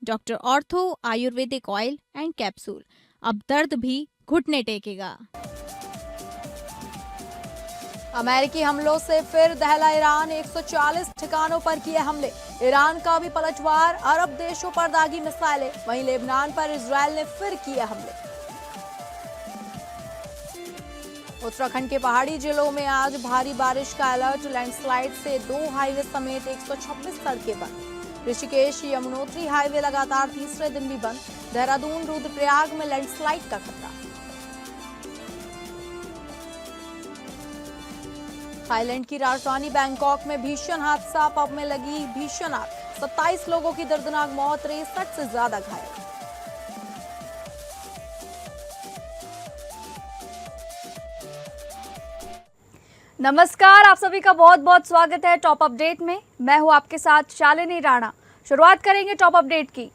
Doctor ortho Ayurvedic oil and capsule. अब दर्द भी घुटने टेकेगा। अमेरिकी हमलों से फिर दहला ईरान, 140 ठिकानों पर किए हमले। ईरान का भी पलटवार, अरब देशों पर दागी मिसाइलें। वहीं लेबनान पर इजरायल ने फिर किए हमले। उत्तराखंड के पहाड़ी जिलों में आज भारी बारिश का अलर्ट। लैंडस्लाइड से 2 हाईवे समेत 126 सड़कें बंद। ऋषिकेश यमुनोत्री हाईवे लगातार तीसरे दिन भी बंद। देहरादून रुद्रप्रयाग में लैंडस्लाइड का खतरा। थाईलैंड की राजधानी बैंकॉक में भीषण हादसा, पब में लगी भीषण आग। 27 लोगों की दर्दनाक मौत, 63 से ज्यादा घायल। नमस्कार, आप सभी का बहुत बहुत स्वागत है टॉप अपडेट में। मैं हूं आपके साथ शालिनी राणा। शुरुआत करेंगे टॉप अपडेट की।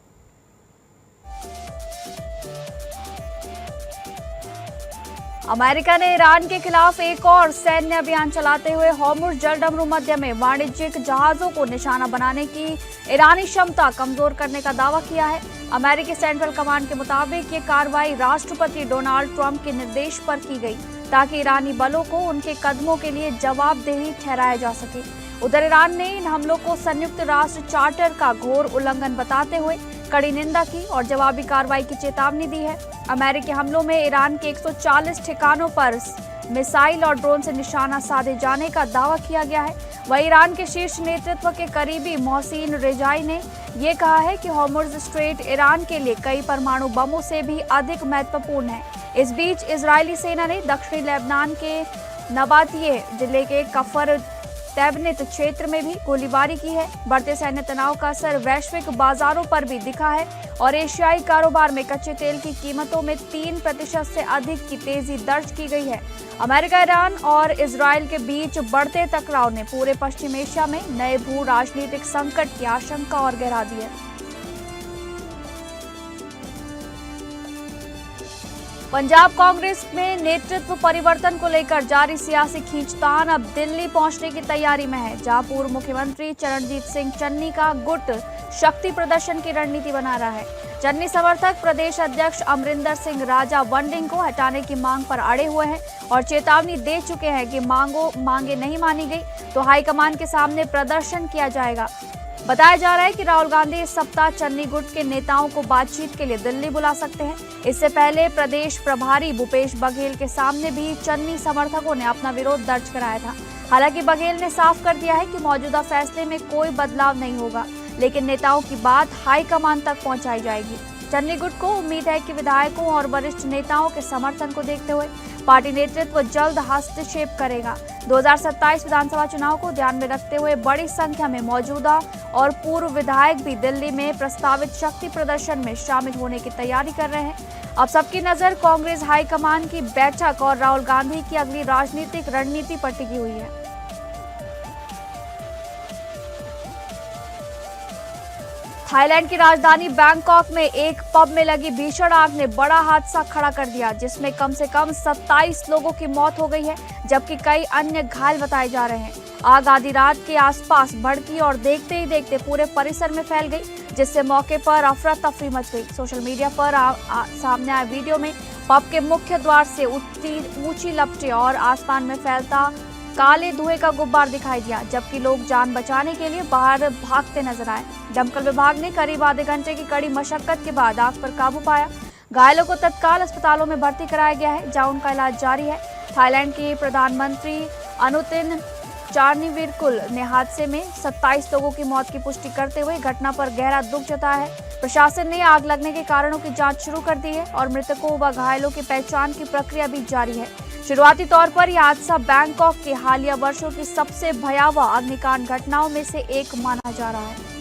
अमेरिका ने ईरान के खिलाफ एक और सैन्य अभियान चलाते हुए हॉर्मुज़ जलडमरू मध्य में वाणिज्यिक जहाजों को निशाना बनाने की ईरानी क्षमता कमजोर करने का दावा किया है। अमेरिकी सेंट्रल कमांड के मुताबिक ये कार्रवाई राष्ट्रपति डोनाल्ड ट्रंप के निर्देश पर की गई ताकि ईरानी बलों को उनके कदमों के लिए जवाबदेही ठहराया जा सके। उधर ईरान ने इन हमलों को संयुक्त राष्ट्र चार्टर का घोर उल्लंघन बताते हुए कड़ी निंदा की और जवाबी कार्रवाई की चेतावनी दी है। अमेरिकी हमलों में ईरान के 140 ठिकानों पर मिसाइल और ड्रोन से निशाना साधे जाने का दावा किया गया है। वहीं ईरान के शीर्ष नेतृत्व के करीबी मोहसिन रेजाई ने ये कहा है कि हॉर्मुज़ स्ट्रेट ईरान के लिए कई परमाणु बमों से भी अधिक महत्वपूर्ण है। इस बीच इजरायली सेना ने दक्षिणी लेबनान के नबातिये जिले के कफर तैबनित क्षेत्र में भी गोलीबारी की है। बढ़ते सैन्य तनाव का असर वैश्विक बाजारों पर भी दिखा है और एशियाई कारोबार में कच्चे तेल की कीमतों में 3% से अधिक की तेजी दर्ज की गई है। अमेरिका, ईरान और इजरायल के बीच बढ़ते टकराव ने पूरे पश्चिम एशिया में नए भू राजनीतिक संकट की आशंका और गहरा दी है। पंजाब कांग्रेस में नेतृत्व परिवर्तन को लेकर जारी सियासी खींचतान अब दिल्ली पहुंचने की तैयारी में है, जहां पूर्व मुख्यमंत्री चरणजीत सिंह चन्नी का गुट शक्ति प्रदर्शन की रणनीति बना रहा है। चन्नी समर्थक प्रदेश अध्यक्ष अमरिंदर सिंह राजा वंडिंग को हटाने की मांग पर अड़े हुए हैं और चेतावनी दे चुके हैं कि मांगे नहीं मानी गई तो हाईकमान के सामने प्रदर्शन किया जाएगा। बताया जा रहा है कि राहुल गांधी इस सप्ताह चन्नी गुट के नेताओं को बातचीत के लिए दिल्ली बुला सकते हैं। इससे पहले प्रदेश प्रभारी भूपेश बघेल के सामने भी चन्नी समर्थकों ने अपना विरोध दर्ज कराया था। हालांकि बघेल ने साफ कर दिया है कि मौजूदा फैसले में कोई बदलाव नहीं होगा, लेकिन नेताओं की बात हाईकमान तक पहुंचाई जाएगी। चन्नी गुट को उम्मीद है कि विधायकों और वरिष्ठ नेताओं के समर्थन को देखते हुए पार्टी नेतृत्व जल्द हस्तक्षेप करेगा। 2027 विधानसभा चुनाव को ध्यान में रखते हुए बड़ी संख्या में मौजूदा और पूर्व विधायक भी दिल्ली में प्रस्तावित शक्ति प्रदर्शन में शामिल होने की तैयारी कर रहे हैं। अब सबकी नजर कांग्रेस हाईकमान की बैठक और राहुल गांधी की अगली राजनीतिक रणनीति पर टिकी हुई है। थाईलैंड की राजधानी बैंकॉक में एक पब में लगी भीषण आग ने बड़ा हादसा खड़ा कर दिया, जिसमें कम से कम 27 लोगों की मौत हो गई है, जबकि कई अन्य घायल बताए जा रहे हैं। आग आधी रात के आसपास भड़की और देखते ही देखते पूरे परिसर में फैल गई, जिससे मौके पर अफरा तफरी मच गई। सोशल मीडिया पर सामने आए वीडियो में पब के मुख्य द्वार से ऊंची लपटें और आसमान में फैलता काले धुएं का गुब्बार दिखाई दिया, जबकि लोग जान बचाने के लिए बाहर भागते नजर आए। दमकल विभाग ने करीब आधे घंटे की कड़ी मशक्कत के बाद आग पर काबू पाया। घायलों को तत्काल अस्पतालों में भर्ती कराया गया है, जहां उनका इलाज जारी है। थाईलैंड के प्रधानमंत्री अनुतिन चारनीविरकुल ने हादसे में 27 लोगों की मौत की पुष्टि करते हुए घटना पर गहरा दुख जताया है। प्रशासन ने आग लगने के कारणों की जांच शुरू कर दी है और मृतकों व घायलों की पहचान की प्रक्रिया भी जारी है। शुरुआती तौर पर यह हादसा बैंकॉक के हालिया वर्षों की सबसे भयावह अग्निकांड घटनाओं में से एक माना जा रहा है।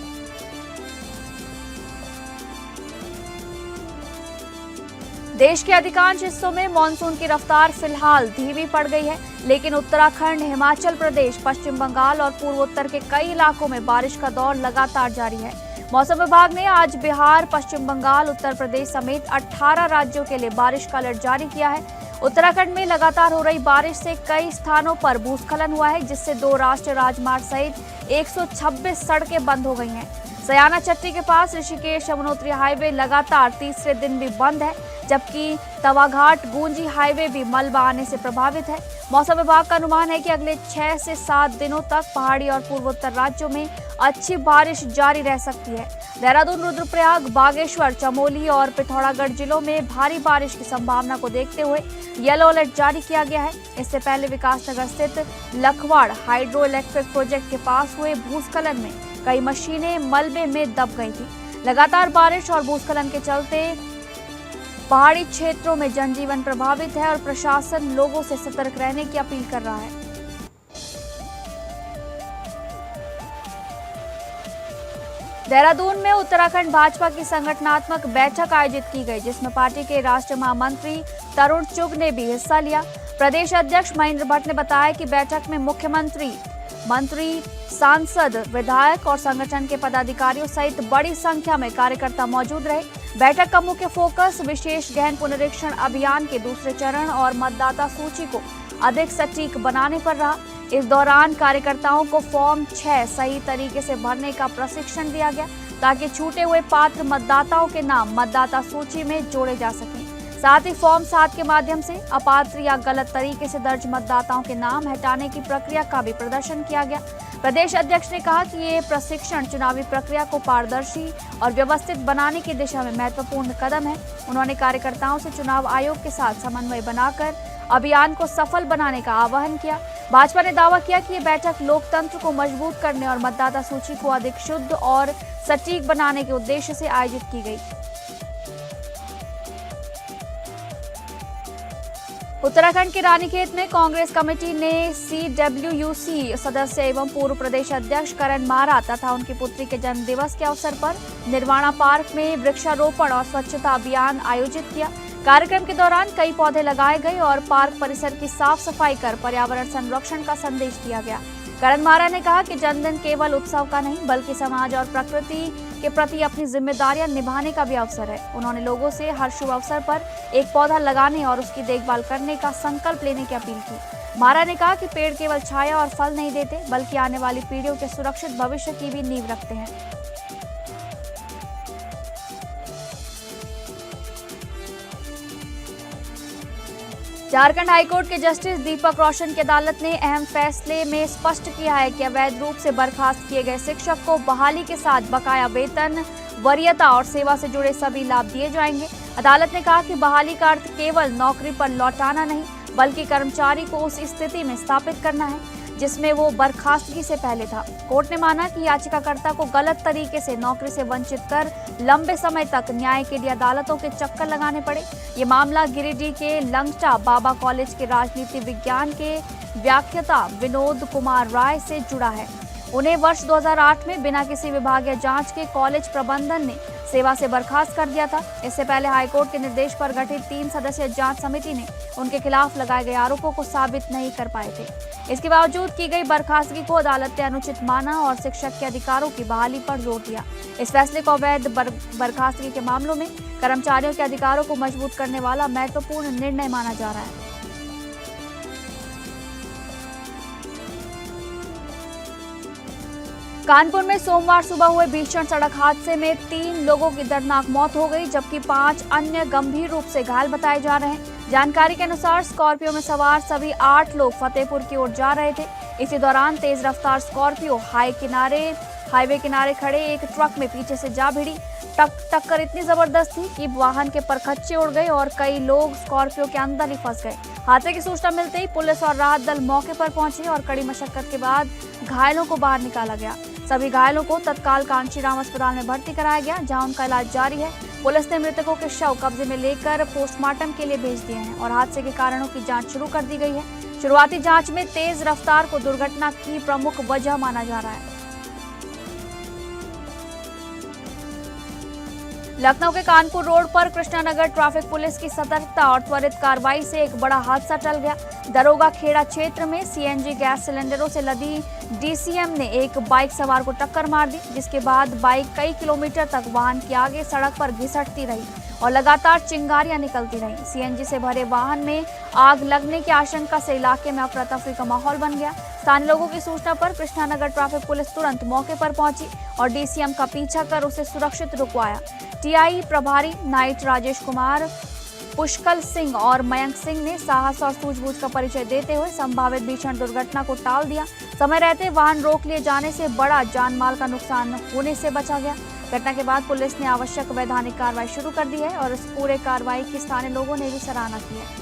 देश के अधिकांश हिस्सों में मानसून की रफ्तार फिलहाल धीमी पड़ गई है, लेकिन उत्तराखंड, हिमाचल प्रदेश, पश्चिम बंगाल और पूर्वोत्तर के कई इलाकों में बारिश का दौर लगातार जारी है। मौसम विभाग ने आज बिहार, पश्चिम बंगाल, उत्तर प्रदेश समेत 18 राज्यों के लिए बारिश का अलर्ट जारी किया है। उत्तराखंड में लगातार हो रही बारिश से कई स्थानों पर भूस्खलन हुआ है, जिससे 2 राष्ट्रीय राजमार्ग सहित 126 सड़कें बंद हो गई हैं। सयाना चट्टी के पास ऋषिकेश यमुनोत्री हाईवे लगातार तीसरे दिन भी बंद है, जबकि तवाघाट गूंजी हाईवे भी मलबा आने से प्रभावित है। मौसम विभाग का अनुमान है कि अगले 6 से 7 दिनों तक पहाड़ी और पूर्वोत्तर राज्यों में अच्छी बारिश जारी रह सकती है। देहरादून, रुद्रप्रयाग, बागेश्वर, चमोली और पिथौरागढ़ जिलों में भारी बारिश की संभावना को देखते हुए येलो अलर्ट जारी किया गया है। इससे पहले विकासनगर स्थित लखवाड़ हाइड्रो इलेक्ट्रिक प्रोजेक्ट के पास हुए भूस्खलन में कई मशीनें मलबे में दब गई थी। लगातार बारिश और भूस्खलन के चलते पहाड़ी क्षेत्रों में जनजीवन प्रभावित है और प्रशासन लोगों से सतर्क रहने की अपील कर रहा है। देहरादून में उत्तराखंड भाजपा की संगठनात्मक बैठक आयोजित की गई, जिसमें पार्टी के राष्ट्रीय महामंत्री तरुण चुग ने भी हिस्सा लिया। प्रदेश अध्यक्ष महेंद्र भट्ट ने बताया कि बैठक में मुख्यमंत्री, मंत्री, सांसद, विधायक और संगठन के पदाधिकारियों सहित बड़ी संख्या में कार्यकर्ता मौजूद रहे। बैठक का मुख्य फोकस विशेष गहन पुनरीक्षण अभियान के दूसरे चरण और मतदाता सूची को अधिक सटीक बनाने पर रहा। इस दौरान कार्यकर्ताओं को फॉर्म 6 सही तरीके से भरने का प्रशिक्षण दिया गया, ताकि छूटे हुए पात्र मतदाताओं के नाम मतदाता सूची में जोड़े जा सकें। साथ ही फॉर्म 7 के माध्यम से अपात्र या गलत तरीके से दर्ज मतदाताओं के नाम हटाने की प्रक्रिया का भी प्रदर्शन किया गया। प्रदेश अध्यक्ष ने कहा कि ये प्रशिक्षण चुनावी प्रक्रिया को पारदर्शी और व्यवस्थित बनाने की दिशा में महत्वपूर्ण कदम है। उन्होंने कार्यकर्ताओं से चुनाव आयोग के साथ समन्वय बनाकर अभियान को सफल बनाने का आह्वान किया। भाजपा ने दावा किया कि ये बैठक लोकतंत्र को मजबूत करने और मतदाता सूची को अधिक शुद्ध और सटीक बनाने के उद्देश्य से आयोजित की गई। उत्तराखंड के रानीखेत में कांग्रेस कमेटी ने CWUC सदस्य एवं पूर्व प्रदेश अध्यक्ष करण मारा तथा उनकी पुत्री के जन्म दिवस के अवसर पर निर्वाणा पार्क में वृक्षारोपण और स्वच्छता अभियान आयोजित किया। कार्यक्रम के दौरान कई पौधे लगाए गए और पार्क परिसर की साफ सफाई कर पर्यावरण संरक्षण का संदेश दिया गया। करण मारा ने कहा कि जन्मदिन केवल उत्सव का नहीं, बल्कि समाज और प्रकृति के प्रति अपनी जिम्मेदारियां निभाने का भी अवसर है। उन्होंने लोगों से हर शुभ अवसर पर एक पौधा लगाने और उसकी देखभाल करने का संकल्प लेने की अपील की। मारा ने कहा कि पेड़ केवल छाया और फल नहीं देते, बल्कि आने वाली पीढ़ियों के सुरक्षित भविष्य की भी नींव रखते हैं। झारखंड हाईकोर्ट के जस्टिस दीपक रोशन की अदालत ने अहम फैसले में स्पष्ट किया है कि अवैध रूप से बर्खास्त किए गए शिक्षक को बहाली के साथ बकाया वेतन, वरीयता और सेवा से जुड़े सभी लाभ दिए जाएंगे। अदालत ने कहा कि बहाली का अर्थ केवल नौकरी पर लौटाना नहीं, बल्कि कर्मचारी को उस स्थिति में स्थापित करना है जिसमें वो बर्खास्तगी से पहले था। कोर्ट ने माना कि याचिकाकर्ता को गलत तरीके से नौकरी से वंचित कर लंबे समय तक न्याय के लिए अदालतों के चक्कर लगाने पड़े। ये मामला गिरिडीह के लंगटा बाबा कॉलेज के राजनीति विज्ञान के व्याख्याता विनोद कुमार राय से जुड़ा है। उन्हें वर्ष 2008 में बिना किसी विभागीय जांच के कॉलेज प्रबंधन ने सेवा से बर्खास्त कर दिया था। इससे पहले हाईकोर्ट के निर्देश पर गठित 3 सदस्यीय जांच समिति ने उनके खिलाफ लगाए गए आरोपों को साबित नहीं कर पाए थे। इसके बावजूद की गई बर्खास्तगी को अदालत ने अनुचित माना और शिक्षक के अधिकारों की बहाली पर जोर दिया। इस फैसले को अवैध बर्खास्तगी के मामलों में कर्मचारियों के अधिकारों को मजबूत करने वाला महत्वपूर्ण निर्णय माना जा रहा है। कानपुर में सोमवार सुबह हुए भीषण सड़क हादसे में 3 लोगों की दर्दनाक मौत हो गई, जबकि 5 अन्य गंभीर रूप से घायल बताए जा रहे हैं। जानकारी के अनुसार स्कॉर्पियो में सवार सभी 8 लोग फतेहपुर की ओर जा रहे थे। इसी दौरान तेज रफ्तार स्कॉर्पियो हाईवे किनारे खड़े एक ट्रक में पीछे से जा भिड़ी। टक्कर इतनी जबरदस्त थी कि वाहन के परखच्चे उड़ गए और कई लोग स्कॉर्पियो के अंदर ही फंस गए। हादसे की सूचना मिलते ही पुलिस और राहत दल मौके पर पहुंचे और कड़ी मशक्कत के बाद घायलों को बाहर निकाला गया। सभी घायलों को तत्काल कांशीराम अस्पताल में भर्ती कराया गया, जहां उनका इलाज जारी है। पुलिस ने मृतकों के शव कब्जे में लेकर पोस्टमार्टम के लिए भेज दिए हैं और हादसे के कारणों की जांच शुरू कर दी गई है। शुरुआती जांच में तेज रफ्तार को दुर्घटना की प्रमुख वजह माना जा रहा है। लखनऊ के कानपुर रोड पर कृष्णानगर ट्रैफिक पुलिस की सतर्कता और त्वरित कार्रवाई से एक बड़ा हादसा टल गया। दरोगा खेड़ा क्षेत्र में सीएनजी गैस सिलेंडरों से लदी डीसीएम ने एक बाइक सवार को टक्कर मार दी, जिसके बाद बाइक कई किलोमीटर तक वाहन के आगे सड़क पर घिसटती रही और लगातार चिंगारियां निकलती रहीं। सीएनजी से भरे वाहन में आग लगने की आशंका से इलाके में अफरा तफरी का माहौल बन गया। स्थानीय लोगों की सूचना पर कृष्णानगर ट्रैफिक पुलिस तुरंत मौके पर पहुंची और डीसीएम का पीछा कर उसे सुरक्षित रुकवाया। टीआई प्रभारी नाइट राजेश कुमार, पुष्कल सिंह और मयंक सिंह ने साहस और सूझबूझ का परिचय देते हुए संभावित भीषण दुर्घटना को टाल दिया। समय रहते वाहन रोक लिए जाने से बड़ा जान माल का नुकसान होने से बचा गया। घटना के बाद पुलिस ने आवश्यक वैधानिक कार्रवाई शुरू कर दी है और इस पूरे कार्रवाई की स्थानीय लोगों ने भी सराहना की है।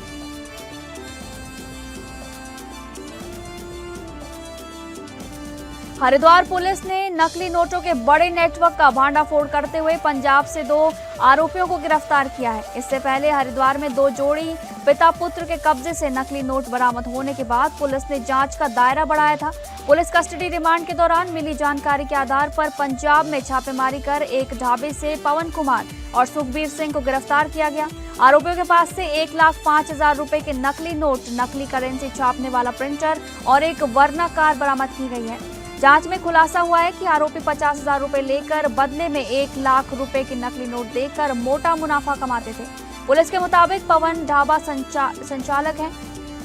हरिद्वार पुलिस ने नकली नोटों के बड़े नेटवर्क का भांडाफोड़ करते हुए पंजाब से 2 आरोपियों को गिरफ्तार किया है। इससे पहले हरिद्वार में 2 जोड़ी पिता पुत्र के कब्जे से नकली नोट बरामद होने के बाद पुलिस ने जांच का दायरा बढ़ाया था। पुलिस कस्टडी रिमांड के दौरान मिली जानकारी के आधार पर पंजाब में छापेमारी कर एक ढाबे से पवन कुमार और सुखबीर सिंह को गिरफ्तार किया गया। आरोपियों के पास से 1,05,000 रुपए के नकली नोट, नकली करेंसी छापने वाला प्रिंटर और एक वर्ना कार बरामद की गई है। जांच में खुलासा हुआ है कि आरोपी 50,000 रुपए लेकर बदले में 1 लाख रुपए के नकली नोट देकर मोटा मुनाफा कमाते थे। पुलिस के मुताबिक पवन ढाबा संचालक है,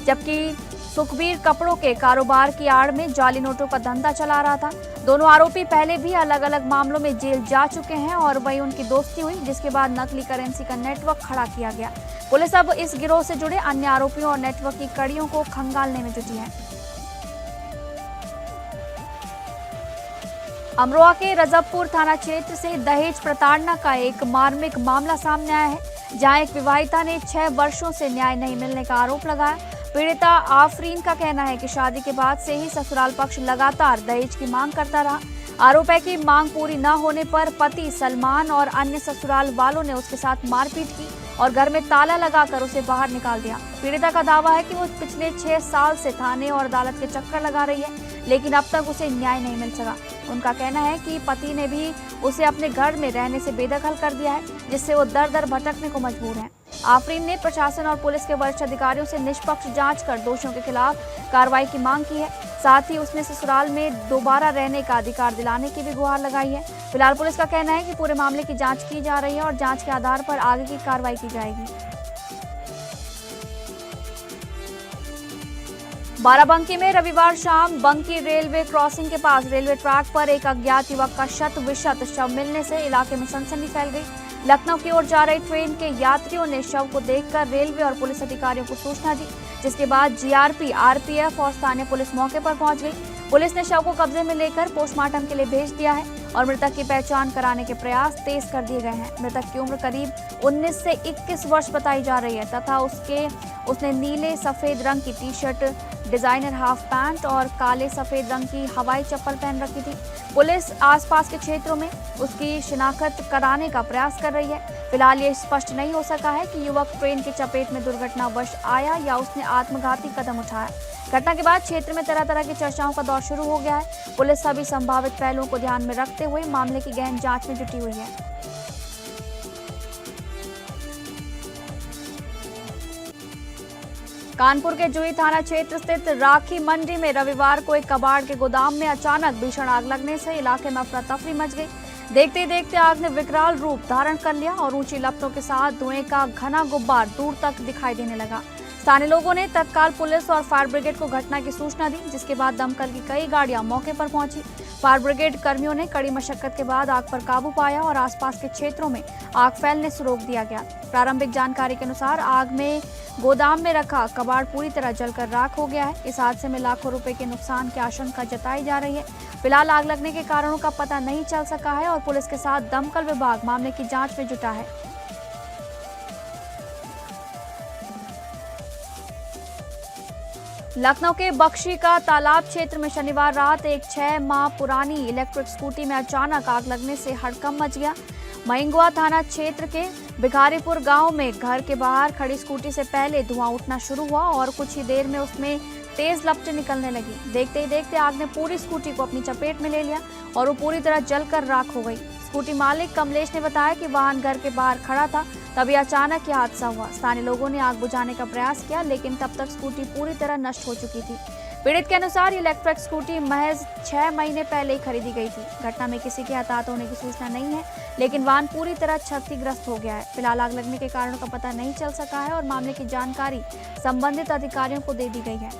जबकि सुखबीर कपड़ों के कारोबार की आड़ में जाली नोटों का धंधा चला रहा था। दोनों आरोपी पहले भी अलग अलग मामलों में जेल जा चुके हैं और वही उनकी दोस्ती हुई, जिसके बाद नकली करेंसी का नेटवर्क खड़ा किया गया। पुलिस अब इस गिरोह से जुड़े अन्य आरोपियों और नेटवर्क की कड़ियों को खंगालने में जुटी है। अमरोहा के रजबपुर थाना क्षेत्र से दहेज प्रताड़ना का एक मार्मिक मामला सामने आया है, जहां एक विवाहिता ने 6 वर्षों से न्याय नहीं मिलने का आरोप लगाया। पीड़िता आफरीन का कहना है कि शादी के बाद से ही ससुराल पक्ष लगातार दहेज की मांग करता रहा। आरोप है कि मांग पूरी न होने पर पति सलमान और अन्य ससुराल वालों ने उसके साथ मारपीट की और घर में ताला लगाकर उसे बाहर निकाल दिया। पीड़िता का दावा है कि वो पिछले 6 साल से थाने और अदालत के चक्कर लगा रही है, लेकिन अब तक उसे न्याय नहीं मिल सका। उनका कहना है कि पति ने भी उसे अपने घर में रहने से बेदखल कर दिया है, जिससे वो दर दर भटकने को मजबूर है। आफरीन ने प्रशासन और पुलिस के वरिष्ठ अधिकारियों से निष्पक्ष जांच कर दोषियों के खिलाफ कार्रवाई की मांग की है। साथ ही उसने ससुराल में दोबारा रहने का अधिकार दिलाने की भी गुहार लगाई है। फिलहाल पुलिस का कहना है कि पूरे मामले की जांच की जा रही है और जांच के आधार पर आगे की कार्रवाई की जाएगी। बाराबंकी में रविवार शाम बंकी रेलवे क्रॉसिंग के पास रेलवे ट्रैक पर एक अज्ञात युवक का शत विशत शव मिलने से इलाके में सनसनी फैल गई। लखनऊ की ओर जा रही ट्रेन के यात्रियों ने शव को देखकर रेलवे और पुलिस अधिकारियों को सूचना दी, जिसके बाद जीआरपी, आरपीएफ और स्थानीय पुलिस मौके पर पहुंच गई। पुलिस ने शव को कब्जे में लेकर पोस्टमार्टम के लिए भेज दिया है और मृतक की पहचान कराने के प्रयास तेज कर दिए गए हैं। मृतक की उम्र करीब 19 से 21 वर्ष बताई जा रही है तथा उसने नीले सफेद रंग की टी-शर्ट, डिजाइनर हाफ पैंट और काले सफेद रंग की हवाई चप्पल पहन रखी थी। पुलिस आसपास के क्षेत्रों में उसकी शिनाख्त कराने का प्रयास कर रही है। फिलहाल ये स्पष्ट नहीं हो सका है कि युवक ट्रेन की चपेट में दुर्घटनावश आया या उसने आत्मघाती कदम उठाया। घटना के बाद क्षेत्र में तरह तरह की चर्चाओं का दौर शुरू हो गया है। पुलिस सभी संभावित पहलुओं को ध्यान में रखते हुए मामले की गहन जांच में जुटी हुई है। कानपुर के जुई थाना क्षेत्र स्थित राखी मंडी में रविवार को एक कबाड़ के गोदाम में अचानक भीषण आग लगने से इलाके में अफरा तफरी मच गई। देखते ही देखते आग ने विकराल रूप धारण कर लिया और ऊंची लपटों के साथ धुएं का घना गुब्बार दूर तक दिखाई देने लगा। स्थानीय लोगों ने तत्काल पुलिस और फायर ब्रिगेड को घटना की सूचना दी, जिसके बाद दमकल की कई गाड़ियां मौके पर पहुंची। फायर ब्रिगेड कर्मियों ने कड़ी मशक्कत के बाद आग पर काबू पाया और आसपास के क्षेत्रों में आग फैलने से रोक दिया गया। प्रारंभिक जानकारी के अनुसार आग में गोदाम में रखा कबाड़ पूरी तरह जलकर राख हो गया है। इस हादसे में लाखों रुपए के नुकसान की आशंका जताई जा रही है। फिलहाल आग लगने के कारणों का पता नहीं चल सका है और पुलिस के साथ दमकल विभाग मामले की जांच में जुटा है। लखनऊ के बख्शी का तालाब क्षेत्र में शनिवार रात एक 6 माह पुरानी इलेक्ट्रिक स्कूटी में अचानक आग लगने से हड़कंप मच गया। महिंगुआ थाना क्षेत्र के भिखारीपुर गांव में घर के बाहर खड़ी स्कूटी से पहले धुआं उठना शुरू हुआ और कुछ ही देर में उसमें तेज लपटें निकलने लगी। देखते ही देखते आग ने पूरी स्कूटी को अपनी चपेट में ले लिया और वो पूरी तरह जलकर राख हो गई। स्कूटी मालिक कमलेश ने बताया कि वाहन घर के बाहर खड़ा था, तभी अचानक यह हादसा हुआ। स्थानीय लोगों ने आग बुझाने का प्रयास किया, लेकिन तब तक स्कूटी पूरी तरह नष्ट हो चुकी थी। पीड़ित के अनुसार ये इलेक्ट्रिक स्कूटी महज 6 महीने पहले ही खरीदी गई थी। घटना में किसी के हताहत होने की सूचना नहीं है, लेकिन वाहन पूरी तरह क्षतिग्रस्त हो गया है। फिलहाल आग लगने के कारणों का पता नहीं चल सका है और मामले की जानकारी संबंधित अधिकारियों को दे दी गई है।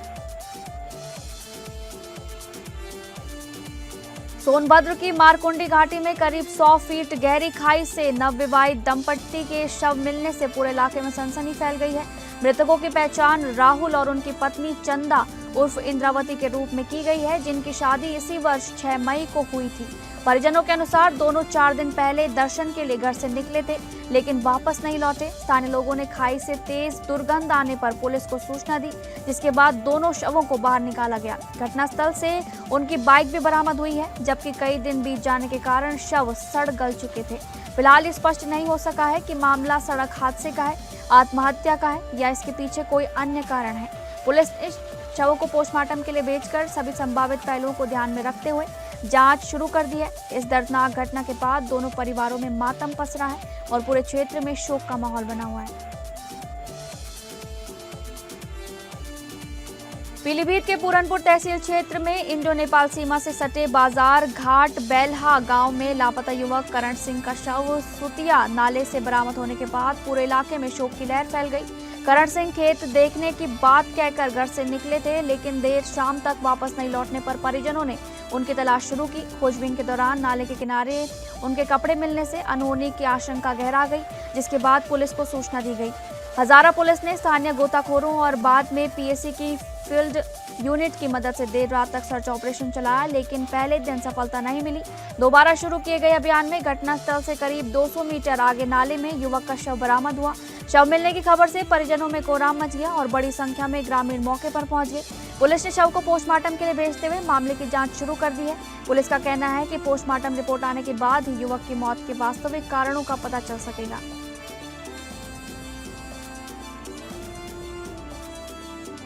सोनभद्र की मारकुंडी घाटी में करीब 100 फीट गहरी खाई से नवविवाहित दंपत्ति के शव मिलने से पूरे इलाके में सनसनी फैल गई है। मृतकों की पहचान राहुल और उनकी पत्नी चंदा उर्फ इंद्रावती के रूप में की गई है, जिनकी शादी इसी वर्ष 6 मई को हुई थी। परिजनों के अनुसार दोनों 4 दिन पहले दर्शन के लिए घर से निकले थे, लेकिन वापस नहीं लौटे। स्थानीय लोगों ने खाई से तेज दुर्गंध आने पर पुलिस को सूचना दी, जिसके बाद दोनों शवों को बाहर निकाला गया। घटनास्थल से उनकी बाइक भी बरामद हुई है, जबकि कई दिन बीत जाने के कारण शव सड़ गल चुके थे। फिलहाल स्पष्ट नहीं हो सका है कि मामला सड़क हादसे का है, आत्महत्या का है या इसके पीछे कोई अन्य कारण है। पुलिस ने शवों को पोस्टमार्टम के लिए भेजकर सभी संभावित पहलुओं को ध्यान में रखते हुए जांच शुरू कर दी है। इस दर्दनाक घटना के बाद दोनों परिवारों में मातम पसरा है और पूरे क्षेत्र में शोक का माहौल बना हुआ है। पीलीभीत के पूरनपुर तहसील क्षेत्र में इंडो नेपाल सीमा से सटे बाजार घाट बेलहा गांव में लापता युवक करण सिंह का शव सुतिया नाले से बरामद होने के बाद पूरे इलाके में शोक की लहर फैल गई। करण सिंह खेत देखने की बात कहकर घर से निकले थे, लेकिन देर शाम तक वापस नहीं लौटने पर परिजनों ने उनकी तलाश शुरू की। खोजबीन के दौरान नाले के किनारे उनके कपड़े मिलने से अनहोनी की आशंका गहरा गई, जिसके बाद पुलिस को सूचना दी गई। हजारा पुलिस ने स्थानीय गोताखोरों और बाद में पीएसी की फील्ड यूनिट की मदद से देर रात तक सर्च ऑपरेशन चलाया, लेकिन पहले दिन सफलता नहीं मिली। दोबारा शुरू किए गए अभियान में घटनास्थल से करीब 200 मीटर आगे नाले में युवक का शव बरामद हुआ। शव मिलने की खबर से परिजनों में कोहराम मच गया और बड़ी संख्या में ग्रामीण मौके पर पहुंच गए। पुलिस ने शव को पोस्टमार्टम के लिए भेजते हुए मामले की जांच शुरू कर दी है। पुलिस का कहना है कि पोस्टमार्टम रिपोर्ट आने के बाद ही युवक की मौत के वास्तविक कारणों का पता चल सकेगा।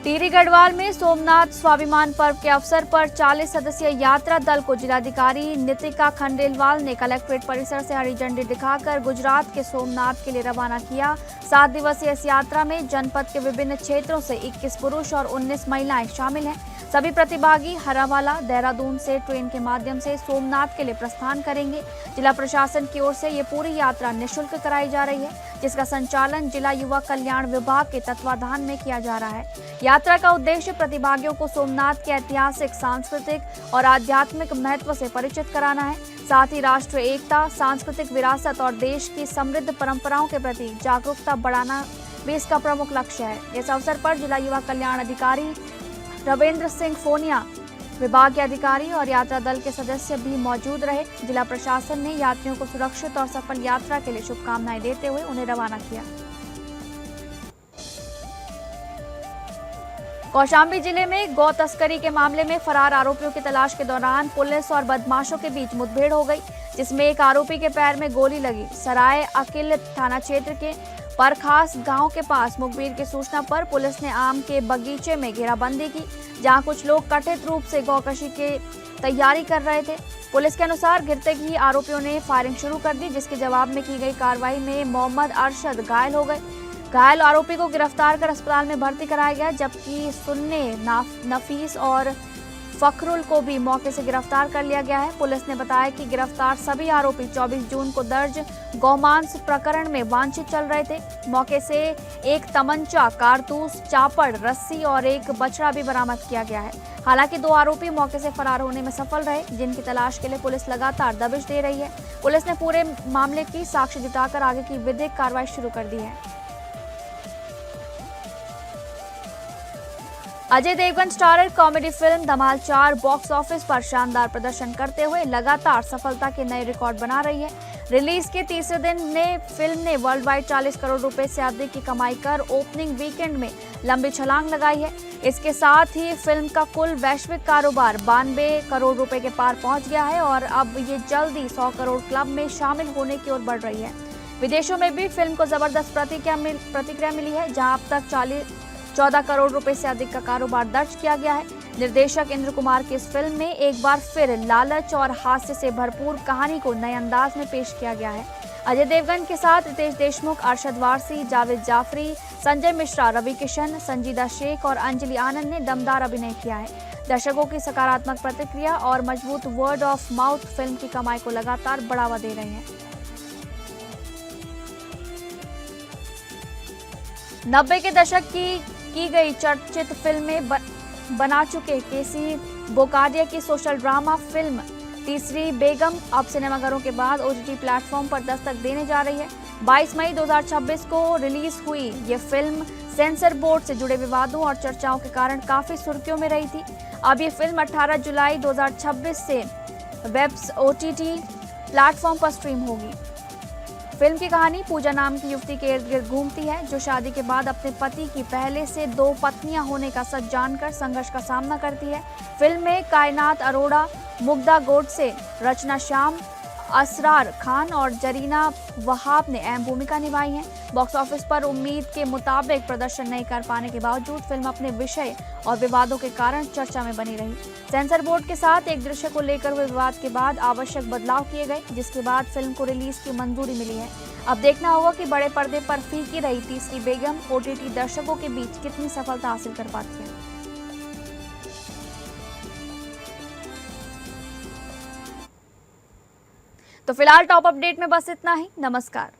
टिहरी गढ़वाल में सोमनाथ स्वाभिमान पर्व के अवसर पर 40 सदस्यीय यात्रा दल को जिलाधिकारी नितिका खंडेलवाल ने कलेक्ट्रेट परिसर से हरी झंडी दिखाकर गुजरात के सोमनाथ के लिए रवाना किया। 7 दिवसीय इस यात्रा में जनपद के विभिन्न क्षेत्रों से 21 पुरुष और 19 महिलाएं शामिल हैं। सभी प्रतिभागी हरावाला देहरादून से ट्रेन के माध्यम से सोमनाथ के लिए प्रस्थान करेंगे। जिला प्रशासन की ओर से ये पूरी यात्रा निःशुल्क कराई जा रही है, जिसका संचालन जिला युवा कल्याण विभाग के तत्वाधान में किया जा रहा है। यात्रा का उद्देश्य प्रतिभागियों को सोमनाथ के ऐतिहासिक, सांस्कृतिक और आध्यात्मिक महत्व से परिचित कराना है। साथ ही राष्ट्रीय एकता, सांस्कृतिक विरासत और देश की समृद्ध परंपराओं के प्रति जागरूकता बढ़ाना भी इसका प्रमुख लक्ष्य है। इस अवसर पर जिला युवा कल्याण अधिकारी रविंद्र सिंह फोनिया, विभाग के अधिकारी और यात्रा दल के सदस्य भी मौजूद रहे। जिला प्रशासन ने यात्रियों को सुरक्षित और सफल यात्रा के लिए शुभकामनाएं देते हुए उन्हें रवाना किया। कौशाम्बी जिले में गौ तस्करी के मामले में फरार आरोपियों की तलाश के दौरान पुलिस और बदमाशों के बीच मुठभेड़ हो गई, जिसमें एक आरोपी के पैर में गोली लगी। सराय अकिल थाना क्षेत्र के परखास गांव के पास मुखबिर की सूचना पर पुलिस ने आम के बगीचे में घेराबंदी की, जहां कुछ लोग कथित रूप से गौकशी की तैयारी कर रहे थे। पुलिस के अनुसार गिरते ही आरोपियों ने फायरिंग शुरू कर दी, जिसके जवाब में की गई कार्रवाई में मोहम्मद अरशद घायल हो गए। घायल आरोपी को गिरफ्तार कर अस्पताल में भर्ती कराया गया, जबकि सुन्ने नफीस और फखरुल को भी मौके से गिरफ्तार कर लिया गया है। पुलिस ने बताया कि गिरफ्तार सभी आरोपी 24 जून को दर्ज गौमांस प्रकरण में वांछित चल रहे थे। मौके से एक तमंचा, कारतूस, चापड़, रस्सी और एक बछड़ा भी बरामद किया गया है। हालांकि 2 आरोपी मौके से फरार होने में सफल रहे, जिनकी तलाश के लिए पुलिस लगातार दबिश दे रही है। पुलिस ने पूरे मामले की साक्ष्य जुटाकर आगे की विधिक कार्रवाई शुरू कर दी है। Ajay Devgn starrer comedy film Dhamaal 4 box office पर शानदार प्रदर्शन करते हुए लगातार सफलता के नए रिकॉर्ड बना रही है। रिलीज के तीसरे दिन फिल्म ने वर्ल्ड वाइड 40 करोड़ रुपए से अधिक की कमाई कर ओपनिंग वीकेंड में लंबी छलांग लगाई है। इसके साथ ही फिल्म का कुल वैश्विक कारोबार 92 करोड़ रुपए के पार पहुंच गया है और अब ये जल्दी 100 करोड़ क्लब में शामिल होने की ओर बढ़ रही है। विदेशों में भी फिल्म को जबरदस्त प्रतिक्रिया मिली है, जहां अब तक 14 करोड़ रुपए से अधिक का कारोबार दर्ज किया गया है। निर्देशक इंद्र कुमार की इस फिल्म में एक बार फिर लालच और हास्य से भरपूर कहानी को नए अंदाज में पेश किया गया है। अजय देवगन के साथ रितेश देशमुख, अरशद वारसी, जावेद जाफरी, संजय मिश्रा, रवि किशन, संजीदा शेख और अंजलि आनंद ने दमदार अभिनय किया है। दर्शकों की सकारात्मक प्रतिक्रिया और मजबूत वर्ड ऑफ माउथ फिल्म की कमाई को लगातार बढ़ावा दे रहे हैं। 90 के दशक की गई चर्चित फिल्में बना चुके केसी बोकाडिया की सोशल ड्रामा फिल्म तीसरी बेगम अब सिनेमाघरों के बाद OTT प्लेटफॉर्म पर दस्तक देने जा रही है। 22 मई 2026 को रिलीज हुई ये फिल्म सेंसर बोर्ड से जुड़े विवादों और चर्चाओं के कारण काफी सुर्खियों में रही थी। अब ये फिल्म 18 जुलाई 2026 से वेब्स OTT प्लेटफॉर्म पर स्ट्रीम होगी। फिल्म की कहानी पूजा नाम की युवती के इर्द गिर्द घूमती है, जो शादी के बाद अपने पति की पहले से 2 पत्नियां होने का सच जानकर संघर्ष का सामना करती है। फिल्म में कायनात अरोड़ा, मुग्धा गोडसे, रचना श्याम, असरार खान और जरीना वहाब ने अहम भूमिका निभाई है। बॉक्स ऑफिस पर उम्मीद के मुताबिक प्रदर्शन नहीं कर पाने के बावजूद फिल्म अपने विषय और विवादों के कारण चर्चा में बनी रही। सेंसर बोर्ड के साथ एक दृश्य को लेकर हुए विवाद के बाद आवश्यक बदलाव किए गए, जिसके बाद फिल्म को रिलीज की मंजूरी मिली है। अब देखना होगा कि बड़े पर्दे पर फीकी रही तीसरी बेगम OTT दर्शकों के बीच कितनी सफलता हासिल कर पाती है। तो फिलहाल टॉप अपडेट में बस इतना ही। नमस्कार।